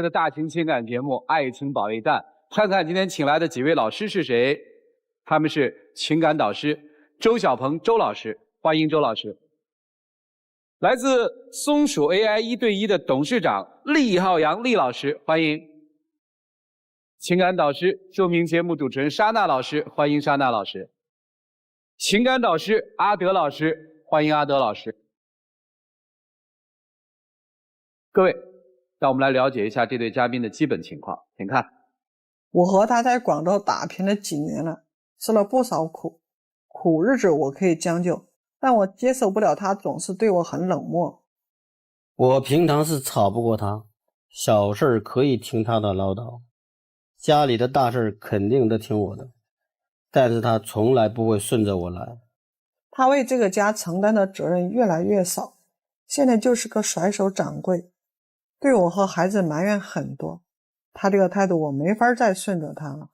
的大型情感节目《爱情保卫战》，看看今天请来的几位老师是谁？他们是情感导师周小鹏周老师，欢迎周老师。来自松鼠 AI 1对1的董事长厉浩洋厉老师，欢迎。情感导师著名节目主持人莎娜老师，欢迎莎娜老师。情感导师阿德老师，欢迎阿德老师。各位，让我们来了解一下这对嘉宾的基本情况，请看。我和他在广州打拼了几年了，吃了不少苦，苦日子我可以将就，但我接受不了他总是对我很冷漠。我平常是吵不过他，小事可以听他的唠叨，家里的大事肯定得听我的，但是他从来不会顺着我来。他为这个家承担的责任越来越少，现在就是个甩手掌柜，对我和孩子埋怨很多。他这个态度我没法再顺着他了。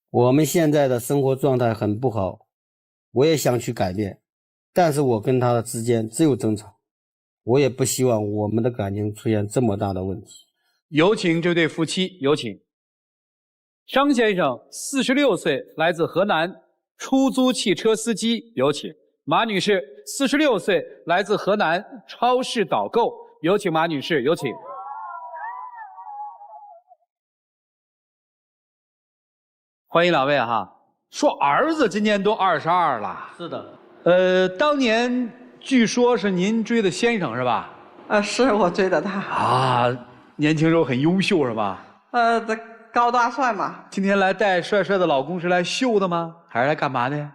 我们现在的生活状态很不好，我也想去改变，但是我跟他之间只有争吵，我也不希望我们的感情出现这么大的问题。有请这对夫妻，有请。张先生46岁，来自河南，出租汽车司机，有请。马女士46岁，来自河南，超市导购，有请马女士，有请。欢迎两位哈。说儿子今年都22了。是的。当年据说是您追的先生是吧？是我追的他。啊，年轻时候很优秀是吧？高大帅嘛。今天来带帅帅的老公是来秀的吗？还是来干嘛的？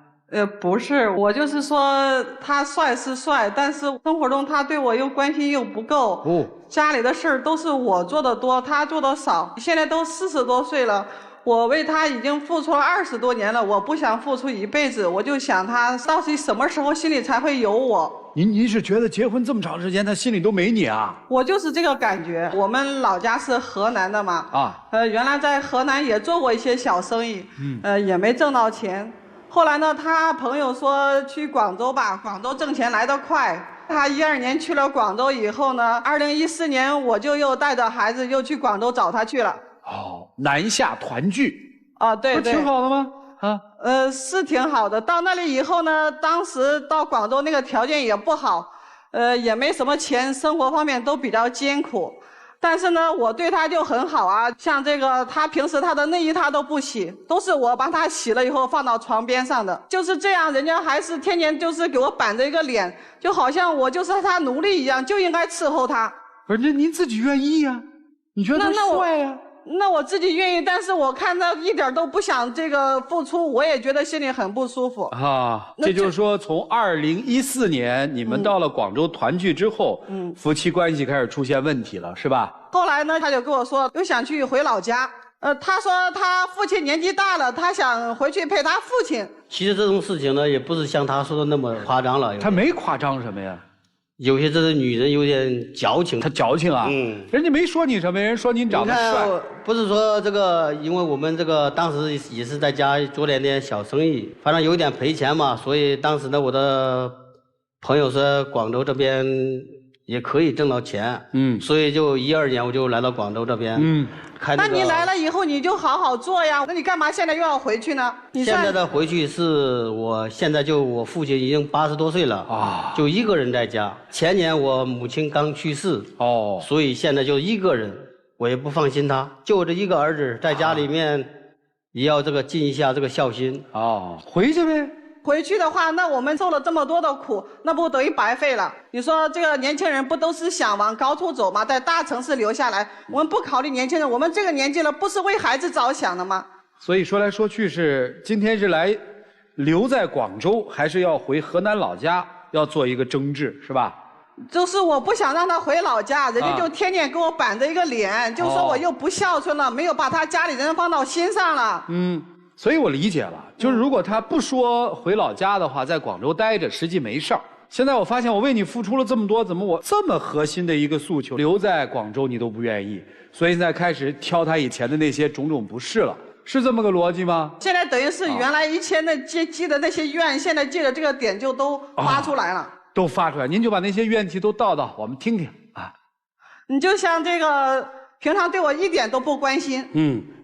不是，我就是说他帅是帅，但是生活中他对我又关心又不够。哦，家里的事儿都是我做的多，他做的少。现在都40多岁了，我为他已经付出了20多年了，我不想付出一辈子，我就想他到底什么时候心里才会有我。您是觉得结婚这么长时间，他心里都没你啊？我就是这个感觉。我们老家是河南的嘛，原来在河南也做过一些小生意，也没挣到钱。后来呢，他朋友说去广州吧，广州挣钱来得快。他12年去了广州以后呢，2014年我就又带着孩子又去广州找他去了。哦，南下团聚啊，对对，不挺好的吗？啊，是挺好的。到那里以后呢，当时到广州那个条件也不好，也没什么钱，生活方面都比较艰苦。但是呢，我对他就很好啊，像这个他平时他的内衣他都不洗，都是我帮他洗了以后放到床边上的。就是这样，人家还是天天就是给我板着一个脸，就好像我就是他奴隶一样，就应该伺候他。不是，那您自己愿意呀？你觉得他帅呀？那我自己愿意，但是我看他一点都不想这个付出，我也觉得心里很不舒服啊。这就是说，从2014年你们到了广州团聚之后，夫妻关系开始出现问题了，是吧？后来呢，他就跟我说，又想去回老家。他说他父亲年纪大了，他想回去陪他父亲。其实这种事情呢，也不是像他说的那么夸张了。他没夸张什么呀？有些这个女人有点矫情，她矫情啊。人家没说你什么，人说您长得帅。不是说这个，因为我们这个当时也是在家做点小生意，反正有点赔钱嘛，所以当时呢，我的朋友说广州这边也可以挣到钱，所以就12年我就来到广州这边，那你来了以后你就好好做呀，那你干嘛现在又要回去呢？现在的回去是我现在就我父亲已经80多岁了啊，就一个人在家。前年我母亲刚去世哦，所以现在就一个人，我也不放心他，就我这一个儿子在家里面也要这个尽一下这个孝心哦，回去呗。回去的话，那我们受了这么多的苦，那不等于白费了？你说这个年轻人不都是想往高处走吗？在大城市留下来，我们不考虑年轻人，我们这个年纪了，不是为孩子着想的吗？所以说来说去是今天是来留在广州，还是要回河南老家，要做一个争执，是吧？就是我不想让他回老家，人家就天天给我板着一个脸，就说我又不孝顺了，没有把他家里人放到心上了。所以我理解了，就是如果他不说回老家的话，在广州待着实际没事儿。现在我发现我为你付出了这么多，怎么我这么核心的一个诉求留在广州你都不愿意？所以现在开始挑他以前的那些种种不是了，是这么个逻辑吗？现在等于是原来以前的积的那些怨，现在借着这个点就都发出来了。都发出来，您就把那些怨气都倒倒，我们听听啊。你就像这个平常对我一点都不关心。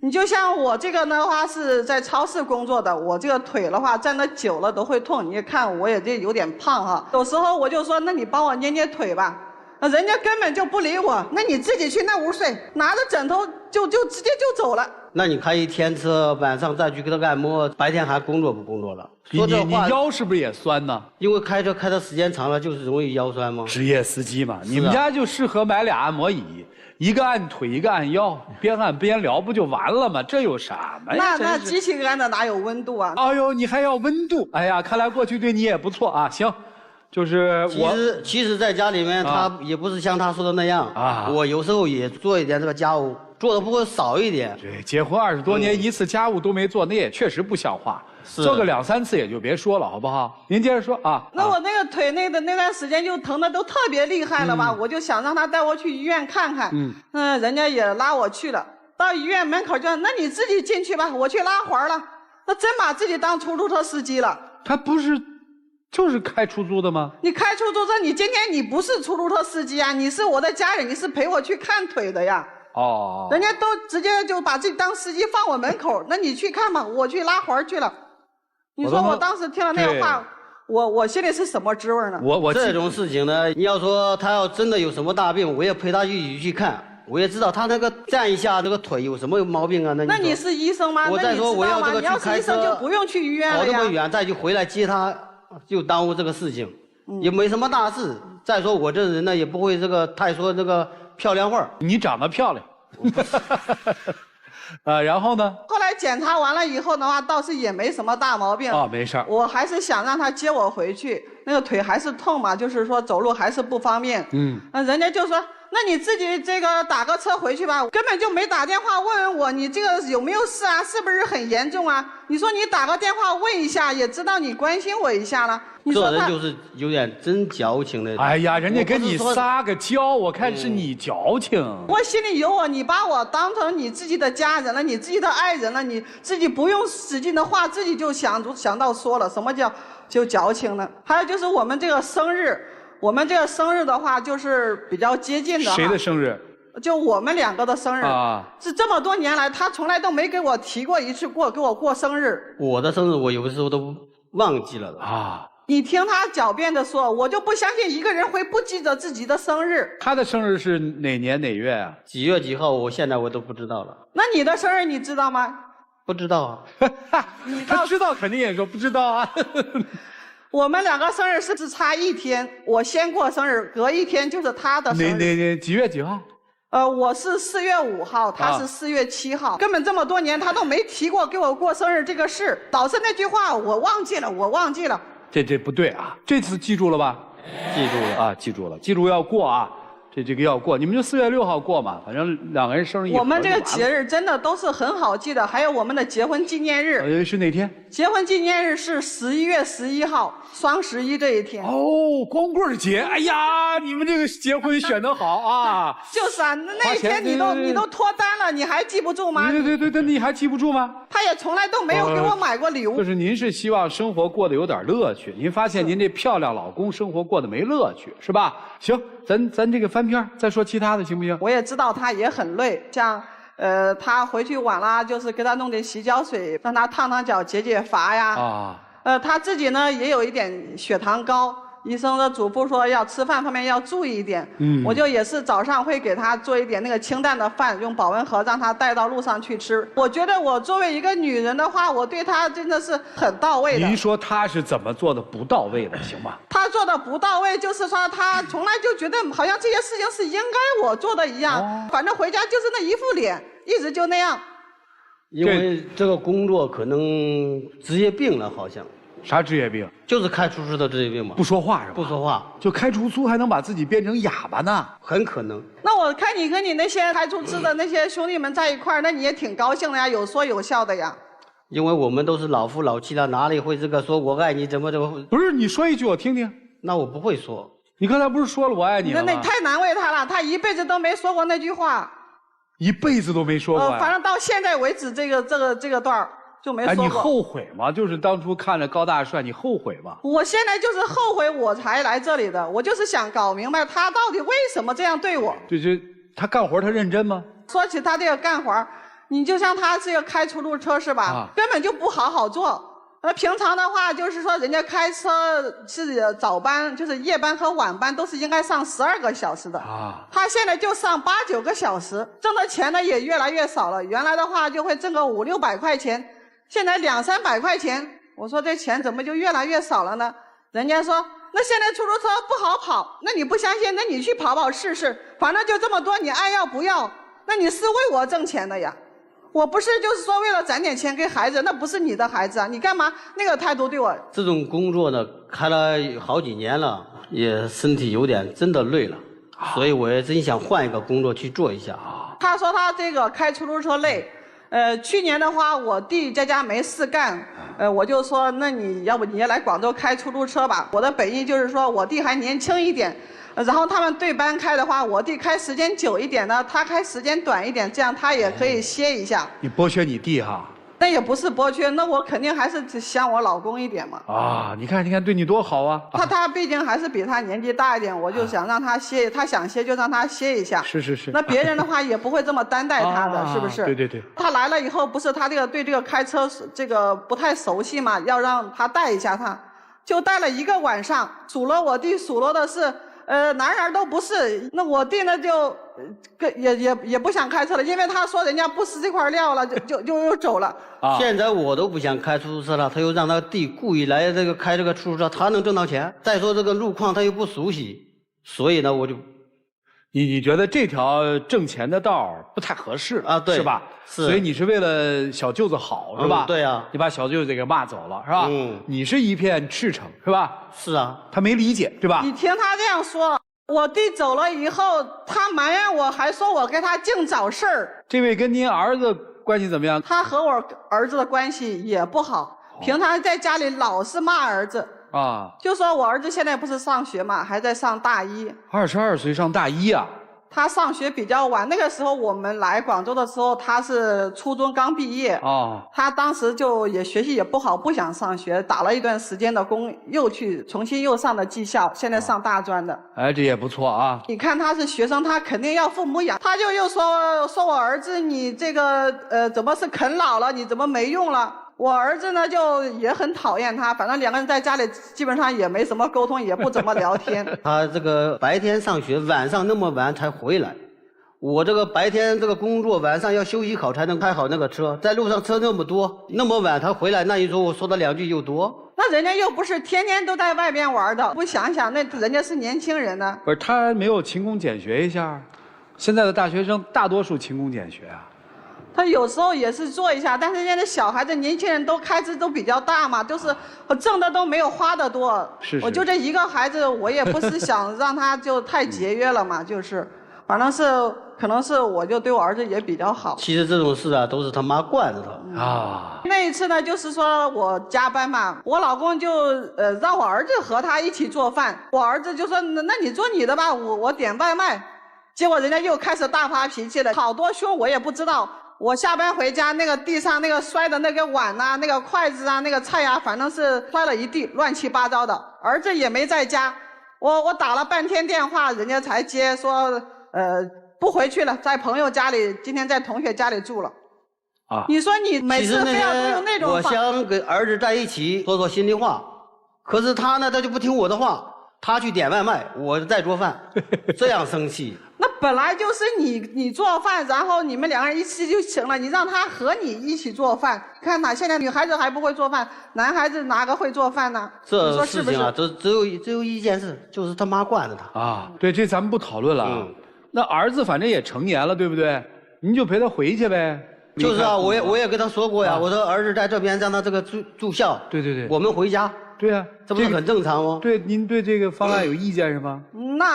你就像我这个的话是在超市工作的，我这个腿的话站得久了都会痛。你看我也这有点胖哈，有时候我就说，那你帮我捏捏腿吧。人家根本就不理我，那你自己去那屋睡，拿着枕头就直接就走了。那你开一天车，晚上再去给他按摩，白天还工作不工作了？你腰是不是也酸呢？因为开车开的时间长了，就是容易腰酸吗？职业司机嘛，你们家就适合买俩按摩椅，一个按腿，一个按腰，边按边聊不就完了吗？这有什么呀？那机器按的哪有温度啊？哎呦，你还要温度？哎呀，看来过去对你也不错啊。行。就是其实在家里面，他也不是像他说的那样啊。我有时候也做一点这个家务，做的不会少一点。对，结婚20多年，一次家务都没做，那也确实不像话。做个2、3次也就别说了，好不好？您接着说啊。那我那个腿那段时间就疼的都特别厉害了吧？我就想让他带我去医院看看。人家也拉我去了。到医院门口就，那你自己进去吧，我去拉环了。那真把自己当出租车司机了。他不是。就是开出租的吗？你开出租车，你今天你不是出租车司机啊，你是我的家人，你是陪我去看腿的呀。人家都直接就把自己当司机放我门口，那你去看吧，我去拉环去了。你说我当时听了那个话，我心里是什么滋味呢？我这种事情呢，你要说他要真的有什么大病，我也陪他一起去看。我也知道他那个站一下这个腿有什么毛病啊？那你是医生吗？我再说我要这个去开车，你要是医生就不用去医院了呀。跑那么远再去回来接他。就耽误这个事情，也没什么大事。再说我这人呢，也不会这个太说这个漂亮话。你长得漂亮，然后呢？后来检查完了以后的话，倒是也没什么大毛病。没事。我还是想让他接我回去，那个腿还是痛嘛，就是说走路还是不方便。人家就说。那你自己这个打个车回去吧，根本就没打电话问问我你这个有没有事啊，是不是很严重啊？你说你打个电话问一下，也知道你关心我一下了。你说这人就是有点真矫情的。哎呀，人家跟你撒个娇，我看是你矫情。我心里有我，你把我当成你自己的家人了，你自己的爱人了，你自己不用使劲的话，自己就想到说了，什么叫就矫情呢？还有就是我们这个生日。我们这个生日的话，就是比较接近的。谁的生日？就我们2个的生日啊。是这么多年来，他从来都没给我提过一次给我过生日。我的生日，我有的时候都忘记了啊。你听他狡辩的说，我就不相信一个人会不记得自己的生日。他的生日是哪年哪月啊？几月几号？我现在我都不知道了。那你的生日你知道吗？不知道啊。他知道肯定也说不知道啊。我们2个生日是只差1天，我先过生日，隔1天就是他的生日。几月几号？我是4月5号，他是4月7号，根本这么多年他都没提过给我过生日这个事。导致那句话我忘记了。这不对啊！这次记住了吧？记住了啊，记住了，记住要过啊！这个要过，你们就4月6号过嘛，反正2个人生日一合。我们这个节日真的都是很好记的，还有我们的结婚纪念日。是哪天？结婚纪念日是11月11号，双11这一天。光棍节！哎呀，你们这个结婚选得好啊！就是啊，那一天你都脱单了，你还记不住吗？对，你还记不住吗？他也从来都没有给我买过礼物。就是您是希望生活过得有点乐趣，您发现您这漂亮老公生活过得没乐趣，是吧？行，咱这个翻篇再说其他的行不行？我也知道他也很累，像他回去晚了，就是给他弄点洗脚水，让他烫烫脚解解乏呀。他自己呢也有一点血糖高，医生的嘱咐说要吃饭方面要注意一点。我就也是早上会给他做一点那个清淡的饭，用保温盒让他带到路上去吃。我觉得我作为一个女人的话，我对他真的是很到位的。您说他是怎么做的不到位的，行吗？他做的不到位，就是说他从来就觉得好像这些事情是应该我做的一样，反正回家就是那一副脸，一直就那样。因为这个工作可能职业病了，好像。啥职业病？就是开出租的职业病嘛。不说话是吧？不说话，就开出租还能把自己变成哑巴呢？很可能。那我看你跟你那些开出租的那些兄弟们在一块儿，那你也挺高兴的呀，有说有笑的呀。因为我们都是老夫老妻了，哪里会这个说我爱你怎么？不是，你说一句我听听。那我不会说。你刚才不是说了我爱你了吗？那你太难为他了，他一辈子都没说过那句话。一辈子都没说过。反正到现在为止，这个段儿。就没说过。你后悔吗？就是当初看着高大帅，你后悔吗？我现在就是后悔，我才来这里的。我就是想搞明白他到底为什么这样对我。他干活他认真吗？说起他这个干活，你就像他这个开出租车是吧？根本就不好好做。平常的话就是说，人家开车是早班，就是夜班和晚班都是应该上12个小时的。他现在就上8、9个小时，挣的钱呢也越来越少了。原来的话就会挣个500、600块钱，现在200、300块钱。我说这钱怎么就越来越少了呢？人家说那现在出租车不好跑，那你不相信，那你去跑跑试试，反正就这么多，你爱要不要？那你是为我挣钱的呀。我不是就是说为了攒点钱给孩子，那不是你的孩子啊，你干嘛那个态度对我？这种工作呢，开了好几年了，也身体有点真的累了，所以我也真想换一个工作去做一下。他说他这个开出租车累，去年的话我弟在家没事干，我就说那你要不你也来广州开出租车吧。我的本意就是说我弟还年轻一点。然后他们对班开的话，我弟开时间久一点呢，他开时间短一点，这样他也可以歇一下。你剥削你弟哈？那也不是剥削，那我肯定还是想我老公一点嘛。你看，对你多好啊！他毕竟还是比他年纪大一点，我就想让他歇，他想歇就让他歇一下。是。那别人的话也不会这么担待他的，是不是？对。他来了以后，不是他对这个开车这个不太熟悉嘛，要让他带一下他，就带了1个晚上，数落我弟数落的是。哪都不是，那我弟呢就，也不想开车了，因为他说人家不是这块料了，就又走了。现在我都不想开出租车了，他又让他弟故意来开这个出租车，他能挣到钱。再说这个路况他又不熟悉，所以呢我就，你觉得这条挣钱的道不太合适啊？对，是吧？是。所以你是为了小舅子好，是吧？对啊。你把小舅子给骂走了，是吧？你是一片赤诚，是吧？是啊。他没理解，对吧？你听他这样说，我弟走了以后，他埋怨我，还说我给他净找事儿。这位跟您儿子关系怎么样？他和我儿子的关系也不好，平常在家里老是骂儿子。就说我儿子现在不是上学嘛，还在上大一。22岁上大一啊？他上学比较晚，那个时候我们来广州的时候，他是初中刚毕业。他当时就学习也不好，不想上学，打了一段时间的工，重新上的技校，现在上大专的。这也不错啊。你看他是学生，他肯定要父母养，他又说我儿子你这个怎么是啃老了，你怎么没用了？我儿子呢就也很讨厌他，反正2个人在家里基本上也没什么沟通，也不怎么聊天。他这个白天上学，晚上那么晚才回来。我这个白天这个工作，晚上要休息好才能开好那个车，在路上车那么多，那么晚他回来，那一说我说的2句又多。那人家又不是天天都在外边玩的，不想想那人家是年轻人呢。不是他没有勤工俭学一下？现在的大学生大多数勤工俭学啊。他有时候也是做一下，但是现在小孩子、年轻人都开支都比较大嘛，就是我挣的都没有花的多。我就这1个孩子，我也不是想让他就太节约了嘛，反正是可能是我就对我儿子也比较好。其实这种事啊，都是他妈惯着他。那一次呢，就是说我加班嘛，我老公就让我儿子和他一起做饭，我儿子就说那你做你的吧，我点外卖。结果人家又开始大发脾气了，好多凶我也不知道。我下班回家，那个地上那个摔的那个碗呐、那个筷子啊、那个菜啊，反正是摔了一地，乱七八糟的。儿子也没在家，我打了半天电话，人家才接，说不回去了，在朋友家里，今天在同学家里住了。你说你每次非要用那种我想跟儿子在一起说说心里话，可是他呢，他就不听我的话，他去点外卖，我在做饭，这样生气。那本来就是你做饭，然后你们2个人一起就行了。你让他和你一起做饭，看他现在女孩子还不会做饭，男孩子哪个会做饭呢？这事情啊，只有一件事，就是他妈惯着他。对，这咱们不讨论了。那儿子反正也成年了，对不对？您就陪他回去呗。就是啊，我也跟他说过呀，我说儿子在这边让他这个住校。对。我们回家。对呀，这不是很正常吗？对，您对这个方案有意见是吗？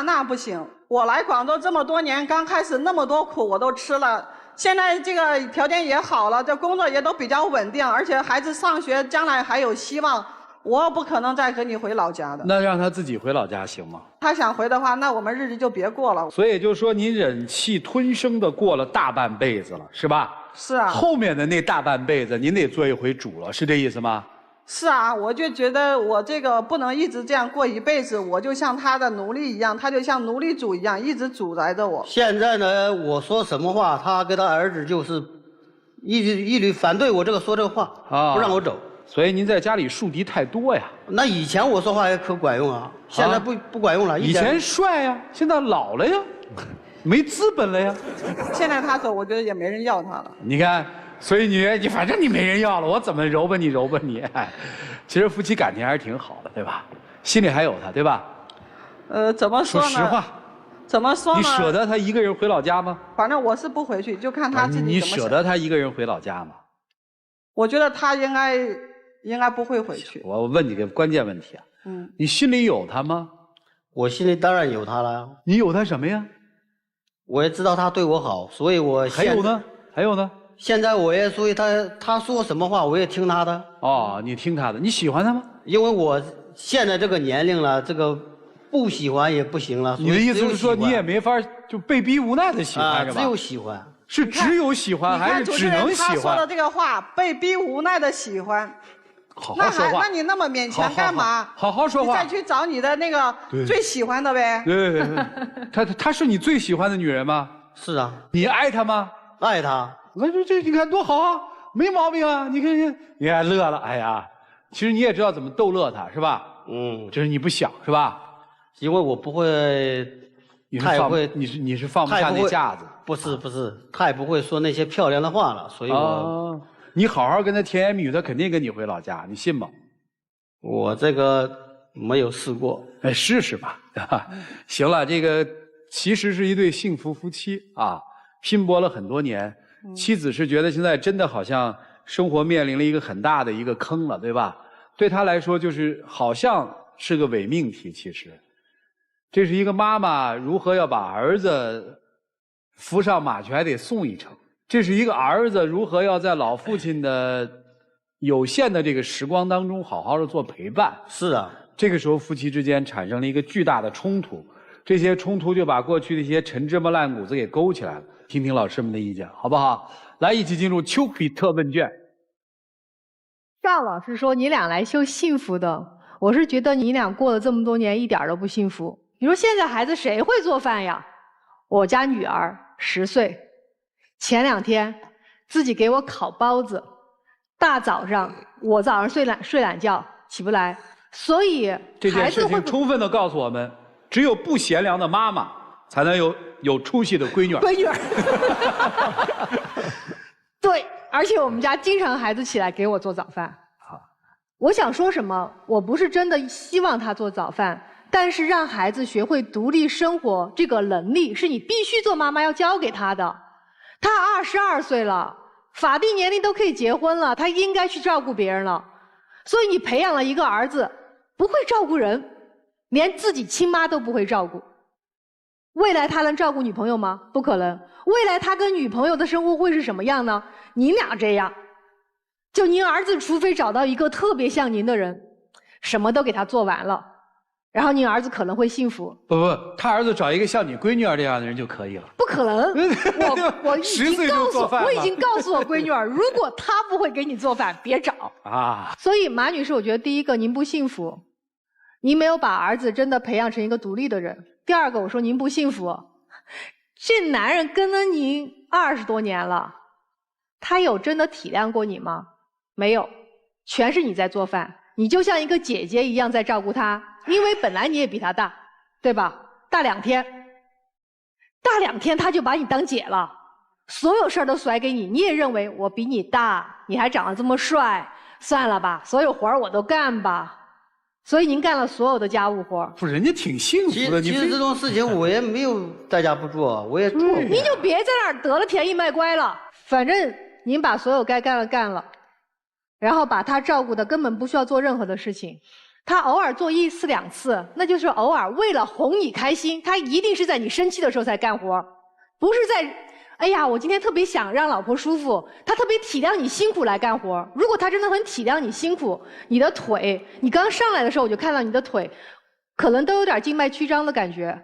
那不行，我来广州这么多年，刚开始那么多苦我都吃了，现在这个条件也好了，这工作也都比较稳定，而且孩子上学将来还有希望，我不可能再跟你回老家的。那让他自己回老家行吗？他想回的话，那我们日子就别过了。所以就说您忍气吞声的过了大半辈子了，是吧？是啊。后面的那大半辈子，您得做一回主了，是这意思吗？是啊，我就觉得我这个不能一直这样过一辈子，我就像他的奴隶一样，他就像奴隶主一样，一直主宰着我。现在呢，我说什么话，他跟他儿子就是一律反对我说这个话，不让我走。所以您在家里树敌太多呀。那以前我说话也可管用啊，现在不管用了。以前帅呀，现在老了呀，没资本了呀。现在他走，我觉得也没人要他了。你看。所以你反正你没人要了，我怎么揉吧你揉吧你？哎，其实夫妻感情还是挺好的，对吧？心里还有他，对吧？怎么说呢？说实话，怎么说呢？你舍得他一个人回老家吗？反正我是不回去，就看他自己怎么想。你舍得他一个人回老家吗？我觉得他应该不会回去。我问你个关键问题啊，你心里有他吗？我心里当然有他了。你有他什么呀？我也知道他对我好，所以我还有呢？还有呢？现在我也所以他说什么话我也听他的。哦，你听他的，你喜欢他吗？因为我现在这个年龄了，这个不喜欢也不行了。你的意思是说你也没法就被逼无奈的喜欢是吧？只有喜欢。是只有喜欢还是只能喜欢？他说的这个话，被逼无奈的喜欢。好好说话。那你那么勉强干嘛？好好说话。你再去找你的那个最喜欢的呗。对，她是你最喜欢的女人吗？是啊。你爱她吗？爱她。那这你看多好啊，没毛病啊！你看你还乐了，哎呀，其实你也知道怎么逗乐她是吧？这是你不想是吧？因为我不会，他也会，你是放不下那架子。不是，他也不会说那些漂亮的话了，所以我，你好好跟他甜言蜜语，他肯定跟你回老家，你信吗？我这个没有试过，哎，试试吧。行了，这个其实是一对幸福夫妻啊，拼搏了很多年。妻子是觉得现在真的好像生活面临了一个很大的一个坑了，对吧？对她来说就是好像是个伪命题，其实这是一个妈妈如何要把儿子扶上马去还得送一程，这是一个儿子如何要在老父亲的有限的这个时光当中好好的做陪伴。是啊，这个时候夫妻之间产生了一个巨大的冲突，这些冲突就把过去的一些陈芝麻烂谷子给勾起来了。听听老师们的意见，好不好？来，一起进入丘比特问卷。赵老师说你俩来秀幸福的，我是觉得你俩过了这么多年一点都不幸福。你说现在孩子谁会做饭呀？我家女儿10岁，前2天自己给我烤包子，大早上我早上睡懒觉起不来，所以这件事情充分的告诉我们，只有不贤良的妈妈才能有出息的闺女儿。闺女儿，对，而且我们家经常孩子起来给我做早饭。好，我想说什么？我不是真的希望他做早饭，但是让孩子学会独立生活这个能力，是你必须做妈妈要教给他的。他22岁了，法定年龄都可以结婚了，他应该去照顾别人了。所以你培养了一个儿子，不会照顾人，连自己亲妈都不会照顾。未来他能照顾女朋友吗？不可能。未来他跟女朋友的生活会是什么样呢？你俩这样，就您儿子除非找到一个特别像您的人，什么都给他做完了，然后您儿子可能会幸福。不，他儿子找一个像你闺女儿这样的人就可以了。不可能，我已经告诉我闺女儿，如果他不会给你做饭，别找啊。所以马女士，我觉得第一个您不幸福，您没有把儿子真的培养成一个独立的人。第二个，我说您不幸福，这男人跟了您20多年了，他有真的体谅过你吗？没有，全是你在做饭，你就像一个姐姐一样在照顾他，因为本来你也比他大，对吧？大2天他就把你当姐了，所有事儿都甩给你，你也认为我比你大，你还长得这么帅，算了吧，所有活儿我都干吧。所以您干了所有的家务活，不是人家挺幸福的。其实这种事情我也没有在家不做，我也做过。您就别在那儿得了便宜卖乖了。反正您把所有该干的干了，然后把他照顾的根本不需要做任何的事情。他偶尔做1次2次，那就是偶尔为了哄你开心。他一定是在你生气的时候才干活，不是在哎呀我今天特别想让老婆舒服，他特别体谅你辛苦来干活。如果他真的很体谅你辛苦，你的腿，你刚上来的时候我就看到你的腿可能都有点静脉曲张的感觉。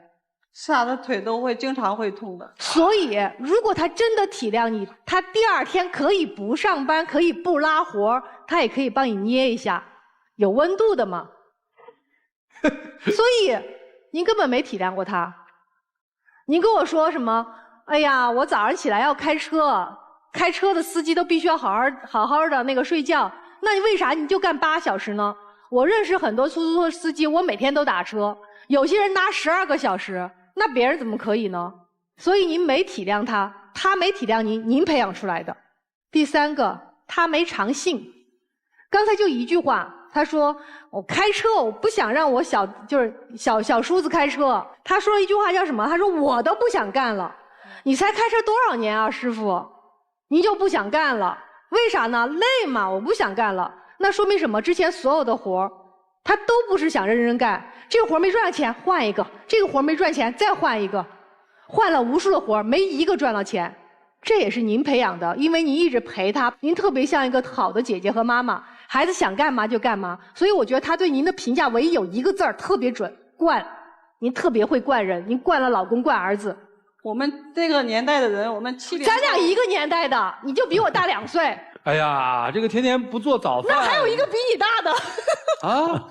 是啊，他腿都经常会痛的。所以如果他真的体谅你，他第2天可以不上班，可以不拉活，他也可以帮你捏一下。有温度的嘛。所以您根本没体谅过他。您跟我说什么？哎呀，我早上起来要开车，开车的司机都必须要好好的那个睡觉，那你为啥你就干8小时呢？我认识很多出租车司机，我每天都打车，有些人拿12个小时，那别人怎么可以呢？所以您没体谅他，他没体谅您，您培养出来的。第3个，他没长性。刚才就一句话，他说我开车，我不想让我小叔子开车。他说了一句话叫什么？他说我都不想干了。你才开车多少年啊，师傅？你就不想干了？为啥呢？累嘛，我不想干了。那说明什么？之前所有的活儿，他都不是想认真干。这个活儿没赚到钱，换一个；这个活儿没赚钱，再换一个。换了无数的活儿，没一个赚到钱。这也是您培养的，因为您一直陪他，您特别像一个好的姐姐和妈妈。孩子想干嘛就干嘛，所以我觉得他对您的评价唯一有一个字儿特别准：惯。您特别会惯人，您惯了老公，惯儿子。我们这个年代的人，我们70，咱俩一个年代的，你就比我大2岁。哎呀，这个天天不做早饭，那还有一个比你大的啊，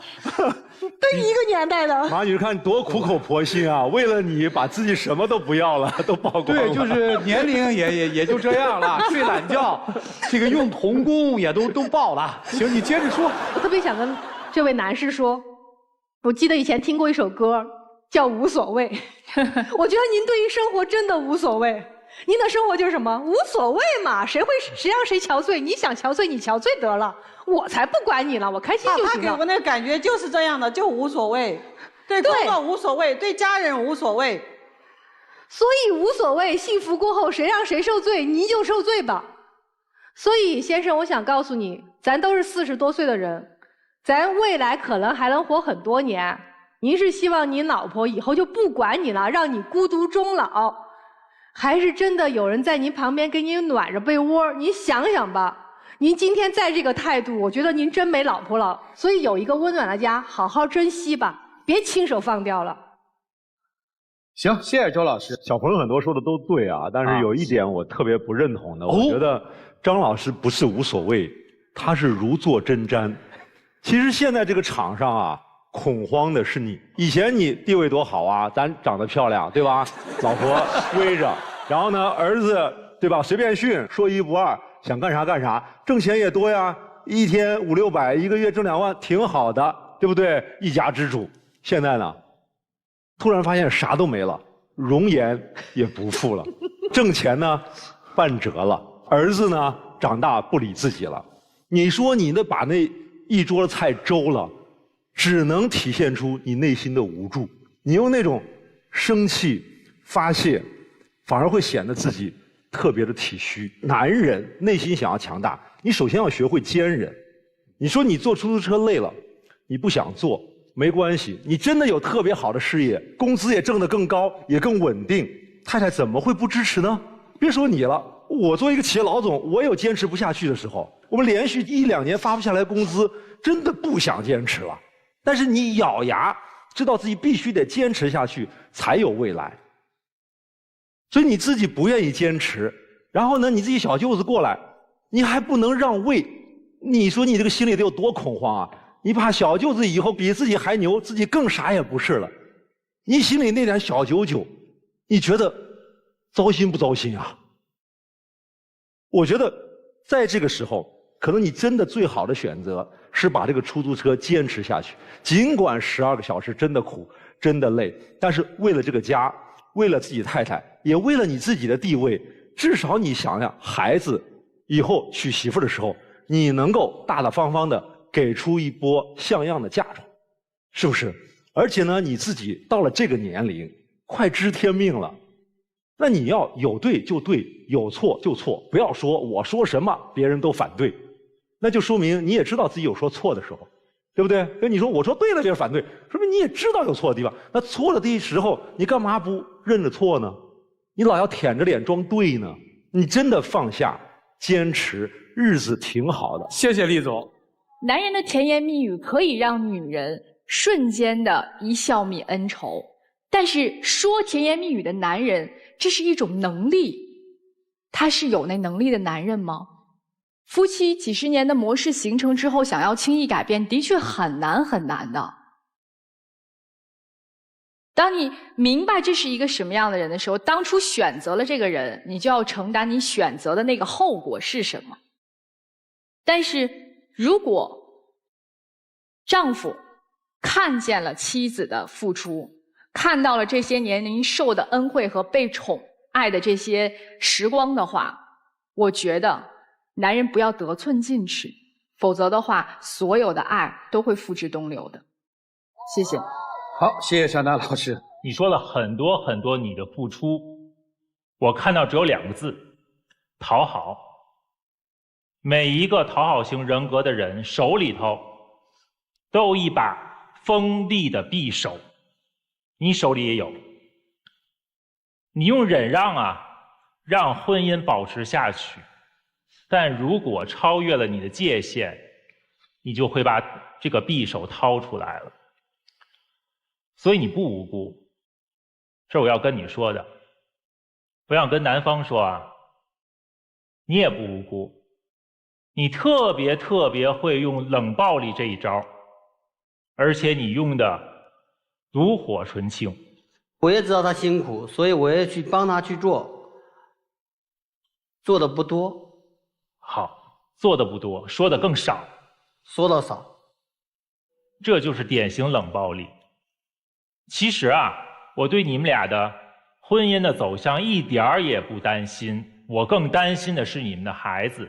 都一个年代的。马女士，看多苦口婆心啊！为了你，把自己什么都不要了，都曝光了。对，就是年龄也就这样了，睡懒觉，这个用童工也都报了。行，你接着说。我特别想跟这位男士说，我记得以前听过一首歌，叫《无所谓》。我觉得您对于生活真的无所谓。您的生活就是什么？无所谓嘛，谁让谁憔悴？你想憔悴你憔悴得了，我才不管你了，我开心就行了。他给我那个感觉就是这样的，就无所谓，对工作无所谓，对家人无所谓。所以无所谓，幸福过后谁让谁受罪，你就受罪吧。所以先生，我想告诉你，咱都是40多岁的人，咱未来可能还能活很多年。您是希望您老婆以后就不管你了，让你孤独终老，还是真的有人在您旁边给您暖着被窝？您想想吧，您今天再这个态度，我觉得您真没老婆了。所以有一个温暖的家，好好珍惜吧，别轻手放掉了。行，谢谢周老师。小朋友很多说的都对啊，但是有一点我特别不认同的，我觉得张老师不是无所谓，他是如坐针毡。其实现在这个场上啊，恐慌的是你。以前你地位多好啊，咱长得漂亮，对吧？老婆威着，然后呢，儿子对吧？随便训，说1不2，想干啥干啥，挣钱也多呀，一天5、600，一个月挣2万，挺好的，对不对？一家之主。现在呢，突然发现啥都没了，容颜也不复了，挣钱呢半折了，儿子呢长大不理自己了。你说你把那一桌菜周了，只能体现出你内心的无助。你用那种生气发泄，反而会显得自己特别的体虚。男人内心想要强大，你首先要学会坚忍。你说你坐出租车累了，你不想坐没关系，你真的有特别好的事业，工资也挣得更高，也更稳定，太太怎么会不支持呢？别说你了，我作为一个企业老总，我也有坚持不下去的时候。我们连续1、2年发不下来工资，真的不想坚持了。但是你咬牙知道自己必须得坚持下去，才有未来。所以你自己不愿意坚持，然后呢，你自己小舅子过来，你还不能让位，你说你这个心里得有多恐慌啊！你怕小舅子以后比自己还牛，自己更啥也不是了。你心里那点小九，你觉得糟心不糟心啊？我觉得在这个时候，可能你真的最好的选择是把这个出租车坚持下去，尽管12个小时真的苦，真的累，但是为了这个家，为了自己太太，也为了你自己的地位，至少你想想，孩子以后娶媳妇的时候，你能够大大方方的给出一波像样的嫁妆，是不是？而且呢，你自己到了这个年龄，快知天命了，那你要有对就对，有错就错，不要说我说什么别人都反对，那就说明你也知道自己有说错的时候，对不对？跟你说我说对了，别人反对，说明你也知道有错的地方。那错了的时候，你干嘛不认着错呢？你老要舔着脸装对呢？你真的放下，坚持，日子挺好的。谢谢厉总。男人的甜言蜜语可以让女人瞬间的一笑泯恩仇，但是说甜言蜜语的男人，这是一种能力，他是有那能力的男人吗？夫妻几十年的模式形成之后，想要轻易改变，的确很难很难的。当你明白这是一个什么样的人的时候，当初选择了这个人，你就要承担你选择的那个后果是什么。但是如果丈夫看见了妻子的付出，看到了这些年您受的恩惠和被宠爱的这些时光的话，我觉得男人不要得寸进尺，否则的话，所有的爱都会付之东流的。谢谢。好，谢谢珊娜老师。你说了很多很多你的付出，我看到只有2个字：讨好。每一个讨好型人格的人手里头都有一把锋利的匕首，你手里也有。你用忍让啊，让婚姻保持下去，但如果超越了你的界限，你就会把这个匕首掏出来了。所以你不无辜，这我要跟你说的。我想跟男方说啊，你也不无辜，你特别会用冷暴力这一招，而且你用的炉火纯青。我也知道他辛苦，所以我也去帮他去做，做的不多。好，做的不多，说的更少。说的少。这就是典型冷暴力。其实啊，我对你们俩的婚姻的走向一点儿也不担心，我更担心的是你们的孩子。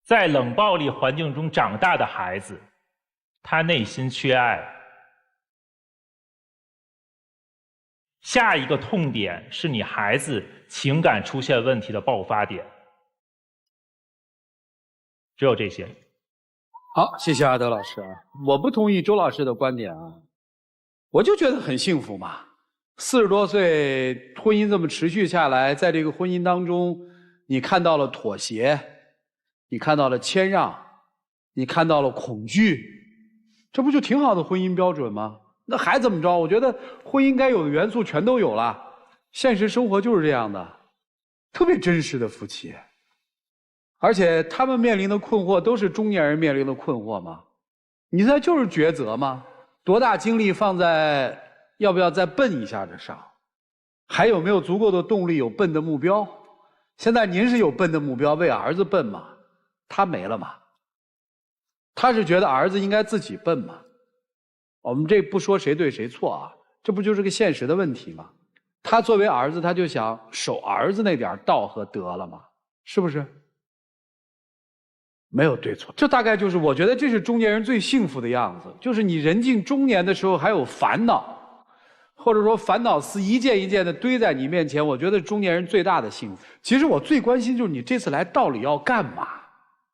在冷暴力环境中长大的孩子，他内心缺爱。下一个痛点是你孩子情感出现问题的爆发点。只有这些。好，谢谢阿德老师啊，我不同意周老师的观点啊，我就觉得很幸福嘛。40多岁，婚姻这么持续下来，在这个婚姻当中，你看到了妥协，你看到了谦让，你看到了恐惧，这不就挺好的婚姻标准吗？那还怎么着？我觉得婚姻该有的元素全都有了，现实生活就是这样的，特别真实的夫妻。而且他们面临的困惑都是中年人面临的困惑吗？你这就是抉择吗？多大精力放在要不要再奔一下这上？还有没有足够的动力有奔的目标？现在您是有奔的目标，为儿子奔吗？他没了吗？他是觉得儿子应该自己奔吗？我们这不说谁对谁错啊，这不就是个现实的问题吗？他作为儿子，他就想守儿子那点道和德了吗？是不是？没有对错，这大概就是我觉得这是中年人最幸福的样子，就是你人近中年的时候还有烦恼，或者说烦恼丝一件一件的堆在你面前，我觉得中年人最大的幸福。其实我最关心就是你这次来到底要干嘛？